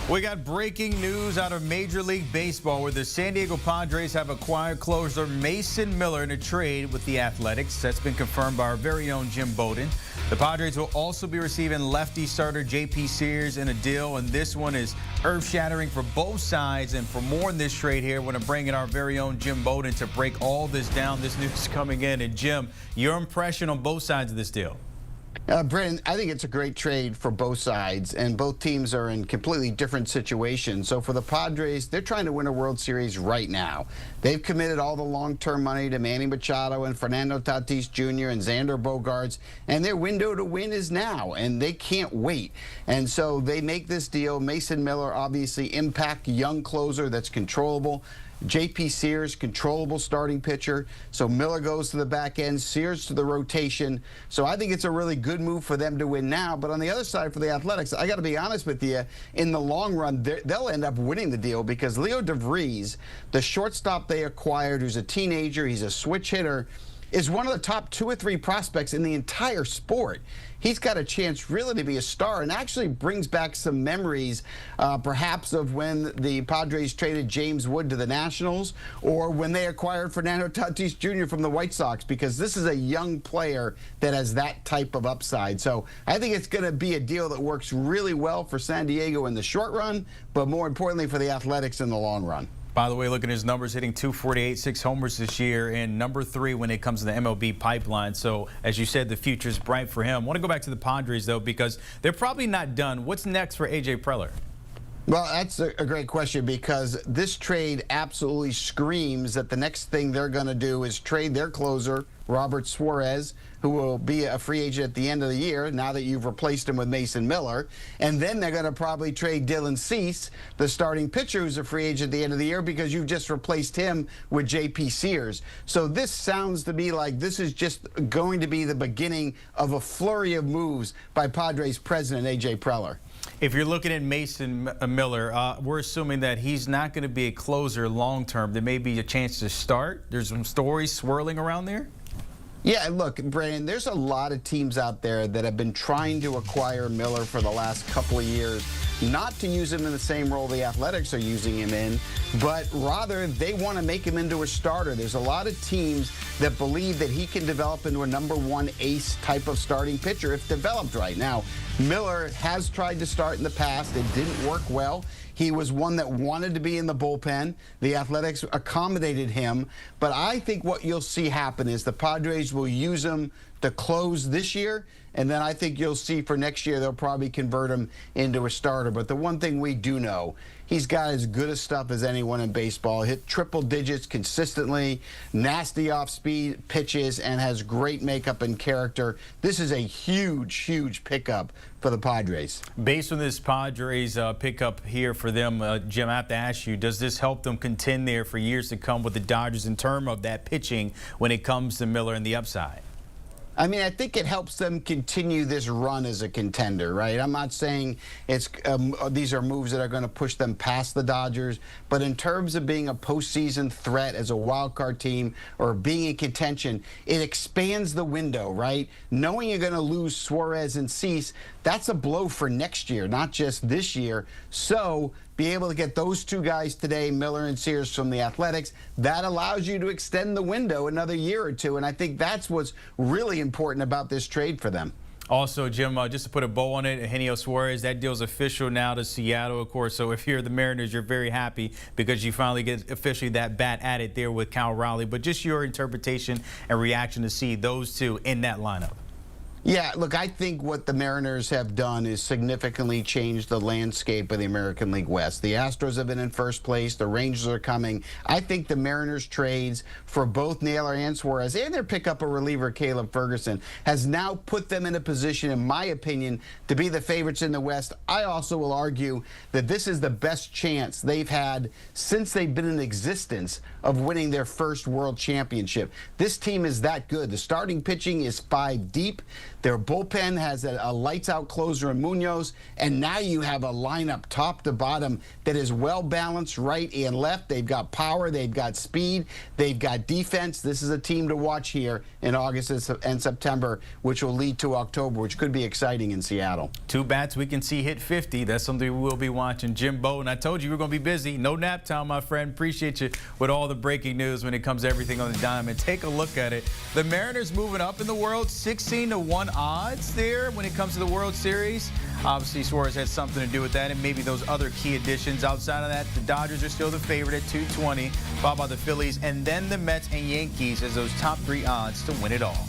We got breaking news out of Major League Baseball where the San Diego Padres have acquired closer Mason Miller in a trade with the Athletics. That's been confirmed by our very own Jim Bowden. The Padres will also be receiving lefty starter J.P. Sears in a deal, and this one is earth-shattering for both sides. And for more on this trade here, we're going to bring in our very own Jim Bowden to break all this down. This news coming in. And Jim, your impression on both sides of this deal? Brennan, I think it's a great trade for both sides, and both teams are in completely different situations. So for the Padres, they're trying to win a World Series right now. They've committed all the long-term money to Manny Machado and Fernando Tatis Jr. and Xander Bogaerts, and their window to win is now, and they can't wait. And so they make this deal. Mason Miller, obviously, impact young closer that's controllable. J.P. Sears, controllable starting pitcher. So Miller goes to the back end, Sears to the rotation. So I think it's a really good move for them to win now. But on the other side for the Athletics, I got to be honest with you, in the long run, they'll end up winning the deal because Leodalis De Vries, the shortstop they acquired, who's a teenager, he's a switch hitter, is one of the top 2 or 3 prospects in the entire sport. He's got a chance really to be a star and actually brings back some memories perhaps of when the Padres traded James Wood to the Nationals or when they acquired Fernando Tatis Jr. from the White Sox, because this is a young player that has that type of upside. So I think it's going to be a deal that works really well for San Diego in the short run, but more importantly for the Athletics in the long run. By the way, look at his numbers, hitting .248, 6 homers this year, and number 3 when it comes to the MLB pipeline. So, as you said, the future is bright for him. I want to go back to the Padres, though, because they're probably not done. What's next for A.J. Preller? Well, that's a great question, because this trade absolutely screams that the next thing they're going to do is trade their closer, Robert Suarez, who will be a free agent at the end of the year now that you've replaced him with Mason Miller. And then they're going to probably trade Dylan Cease, the starting pitcher who's a free agent at the end of the year, because you've just replaced him with J.P. Sears. So this sounds to me like this is just going to be the beginning of a flurry of moves by Padres president A.J. Preller. If you're looking at Mason Miller, we're assuming that he's not going to be a closer long term. There may be a chance to start. There's some stories swirling around there. Yeah, look, Brandon, there's a lot of teams out there that have been trying to acquire Miller for the last couple of years, not to use him in the same role the Athletics are using him in, but rather they want to make him into a starter. There's a lot of teams that believe that he can develop into a #1 ace type of starting pitcher if developed right. Now, Miller has tried to start in the past. It didn't work well. He was one that wanted to be in the bullpen. The Athletics accommodated him. But I think what you'll see happen is the Padres will use him to close this year, and then I think you'll see for next year they'll probably convert him into a starter. But the one thing we do know, he's got as good a stuff as anyone in baseball. Hit triple digits consistently, nasty off-speed pitches, and has great makeup and character. This is a huge, huge pickup for the Padres. Based on this Padres pickup here for them, Jim, I have to ask you, does this help them contend there for years to come with the Dodgers in terms of that pitching when it comes to Miller and the upside? I mean, I think it helps them continue this run as a contender, right? I'm not saying it's these are moves that are going to push them past the Dodgers, but in terms of being a postseason threat as a wild card team or being in contention, it expands the window, right? Knowing you're going to lose Suarez and Cease, that's a blow for next year, not just this year. So be able to get those 2 guys today, Miller and Sears from the Athletics, that allows you to extend the window another year or 2. And I think that's what's really important about this trade for them. Also, Jim, just to put a bow on it, Eugenio Suarez, that deal's official now to Seattle, of course. So if you're the Mariners, you're very happy because you finally get officially that bat added there with Cal Raleigh. But just your interpretation and reaction to see those 2 in that lineup. Yeah, look, I think what the Mariners have done is significantly change the landscape of the American League West. The Astros have been in first place. The Rangers are coming. I think the Mariners trades for both Naylor and Suarez and their pickup of reliever Caleb Ferguson has now put them in a position, in my opinion, to be the favorites in the West. I also will argue that this is the best chance they've had since they've been in existence of winning their first world championship. This team is that good. The starting pitching is 5 deep. Their bullpen has a lights-out closer in Munoz, and now you have a lineup top to bottom that is well-balanced right and left. They've got power, they've got speed, they've got defense. This is a team to watch here in August and September, which will lead to October, which could be exciting in Seattle. 2 bats we can see hit 50. That's something we will be watching. Jim Bowden, I told you we were going to be busy. No nap time, my friend. Appreciate you with all the breaking news when it comes to everything on the diamond. Take a look at it. The Mariners moving up in the world, 16-1 odds there when it comes to the World Series. Obviously, Suarez had something to do with that, and maybe those other key additions. Outside of that, the Dodgers are still the favorite at 220, followed by the Phillies, and then the Mets and Yankees as those top 3 odds to win it all.